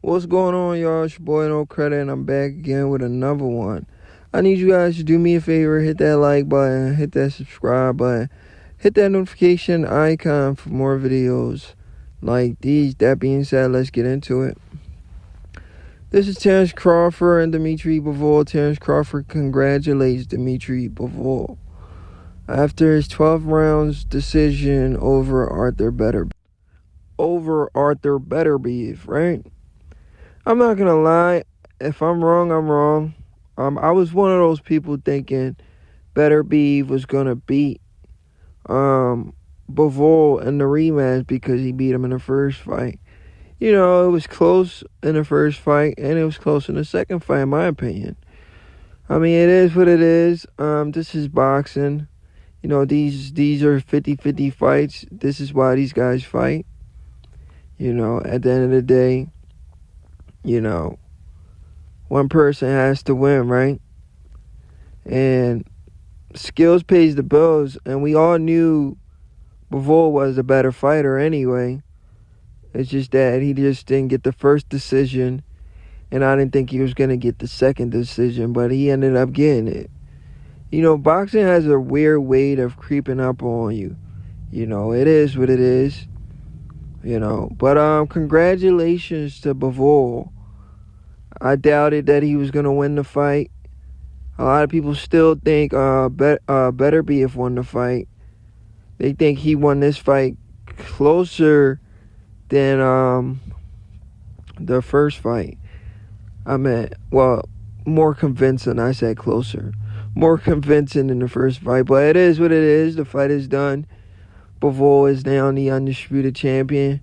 What's going on, y'all? It's your boy No Credit, and I'm back again with another one. I need you guys to do me a favor, hit that like button, hit that subscribe button, hit that notification icon for more videos like these. That being said, let's get into it. This is Terence Crawford and Dimitri Bivol. Terence Crawford congratulates Dimitri Bivol after his 12 rounds decision over Arthur Beterbiev, right? I'm not gonna lie. If I'm wrong, I'm wrong. I was one of those people thinking Beterbiev was gonna beat Bivol in the rematch because he beat him in the first fight. You know, it was close in the first fight and it was close in the second fight, in my opinion. I mean, it is what it is. This is boxing. You know, these are 50-50 fights. This is why these guys fight. You know, at the end of the day, you know, one person has to win, right? And skills pays the bills, and we all knew Bivol was a better fighter anyway. It's just that he just didn't get the first decision, and I didn't think he was going to get the second decision, but he ended up getting it. You know, boxing has a weird way of creeping up on you. You know, it is what it is. You know, but congratulations to Bivol. I doubted that he was going to win the fight. A lot of people still think Beterbiev won the fight. They think he won this fight closer than the first fight. I meant, well, more convincing. I said closer. More convincing than the first fight. But it is what it is. The fight is done. Bivol is now the undisputed champion.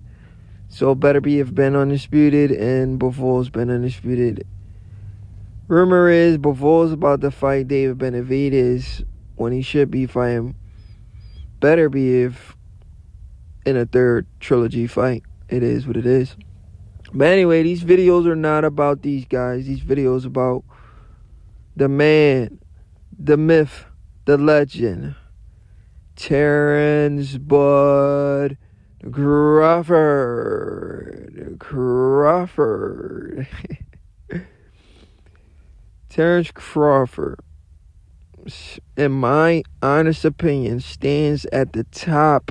So Beterbiev been undisputed and Bivol's been undisputed. Rumor is Bivol's about to fight David Benavidez when he should be fighting Beterbiev in a third trilogy fight. It is what it is. But anyway, these videos are not about these guys. These videos about the man, the myth, the legend, Terence Bud Crawford. Terence Crawford, in my honest opinion, stands at the top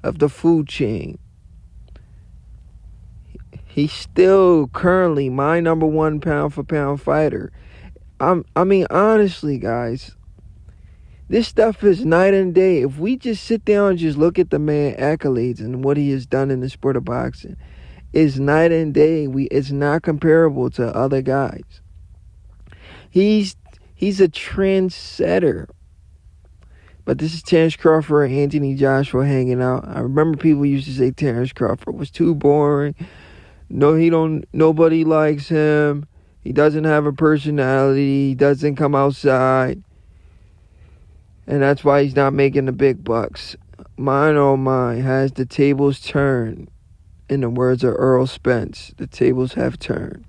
of the food chain. He's still currently my number one pound for pound fighter. I mean, honestly, guys, this stuff is night and day. If we just sit down and just look at the man's accolades and what he has done in the sport of boxing, it's night and day. It's not comparable to other guys. He's a trendsetter. But this is Terence Crawford and Anthony Joshua hanging out. I remember people used to say Terence Crawford was too boring. Nobody likes him. He doesn't have a personality. He doesn't come outside. And that's why he's not making the big bucks. Mine, oh my, has the tables turned. In the words of Earl Spence, the tables have turned.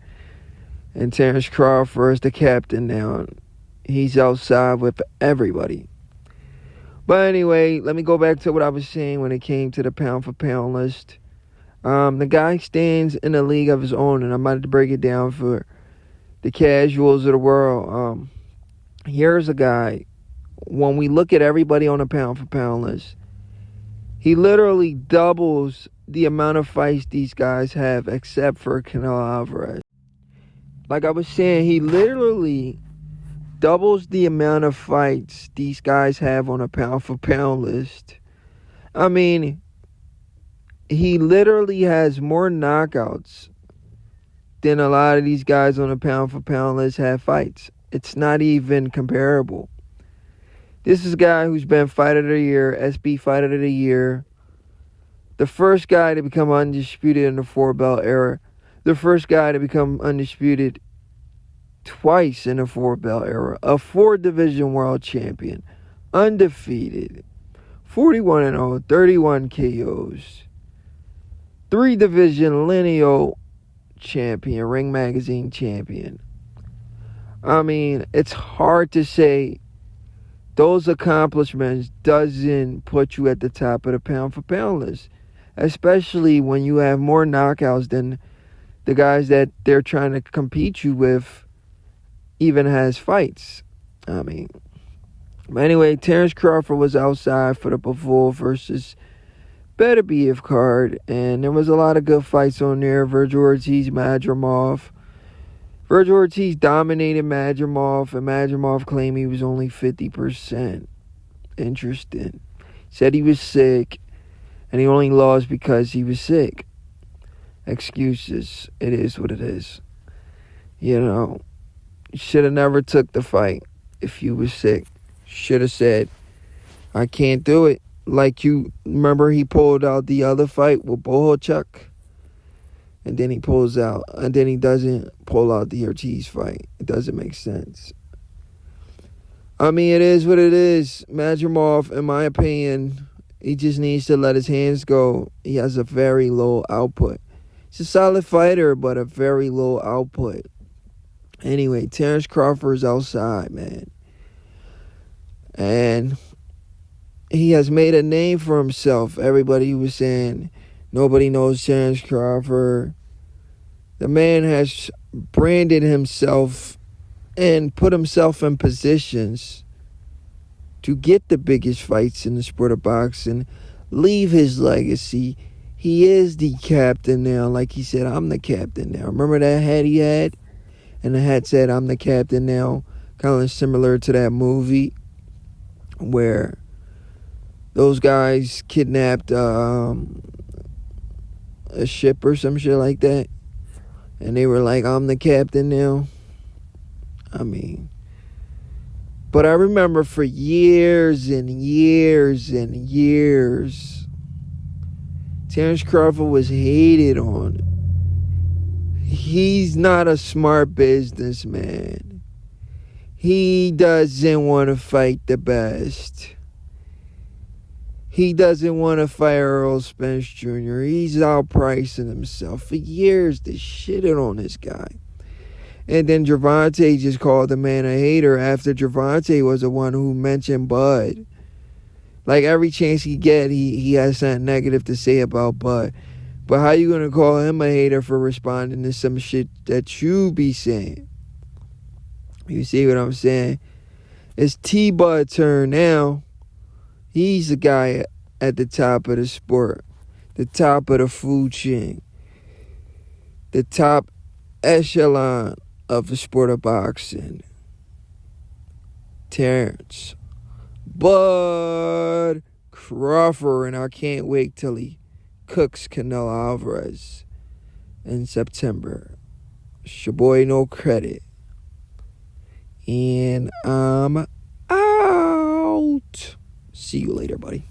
And Terence Crawford is the captain now. He's outside with everybody. But anyway, let me go back to what I was saying when it came to the pound for pound list. The guy stands in a league of his own, and I'm about to break it down for the casuals of the world. Here's a guy. When we look at everybody on the pound for pound list, he literally doubles the amount of fights these guys have, except for Canelo Alvarez. Like I was saying, he literally doubles the amount of fights these guys have on a pound for pound list. I mean, he literally has more knockouts than a lot of these guys on a pound for pound list have fights. It's not even comparable. This is a guy who's been Fighter of the Year, SB Fighter of the Year, the first guy to become undisputed in the 4-belt era, the first guy to become undisputed twice in the 4-belt era, a 4-division world champion, undefeated, 41-0, 31 KOs, 3-division lineal champion, Ring Magazine champion. I mean, it's hard to say those accomplishments doesn't put you at the top of the pound for pound list, especially when you have more knockouts than the guys that they're trying to compete you with even has fights. I mean, but anyway, Terence Crawford was outside for the Bivol versus BetMGM card, and there was a lot of good fights on there. Virgil Ortiz, Madrimov. Virgil Ortiz dominated Madrimov, and Madrimov claimed he was only 50%. Interesting. Said he was sick, and he only lost because he was sick. Excuses. It is what it is. You know, you should have never took the fight if you was sick. Should have said, I can't do it. Like, you remember he pulled out the other fight with Bohachuk, and then he pulls out, and then he doesn't pull out the Ortiz fight. It doesn't make sense. I mean, it is what it is. Madrimov, in my opinion, he just needs to let his hands go. He has a very low output. He's a solid fighter, but a very low output. Anyway, Terence Crawford's outside, man. And he has made a name for himself. Everybody was saying nobody knows Terence Crawford. The man has branded himself and put himself in positions to get the biggest fights in the sport of boxing, leave his legacy. He is the captain now. Like he said, I'm the captain now. Remember that hat he had? And the hat said, I'm the captain now. Kind of similar to that movie where those guys kidnapped a ship or some shit like that. And they were like, I'm the captain now. I mean, but I remember for years and years and years, Terence Crawford was hated on. He's not a smart businessman. He doesn't want to fight the best. He doesn't want to fight Earl Spence Jr. He's outpricing himself. For years, they shitted on this guy. And then Gervonta just called the man a hater after Gervonta was the one who mentioned Bud. Like, every chance he get, he has something negative to say about Bud. But how you going to call him a hater for responding to some shit that you be saying? You see what I'm saying? It's T-Bud's turn now. He's the guy at the top of the sport. The top of the food chain. The top echelon of the sport of boxing. Terence Bud Crawford. And I can't wait till he cooks Canelo Alvarez in September. It's your boy No Credit. And I'm out. See you later, buddy.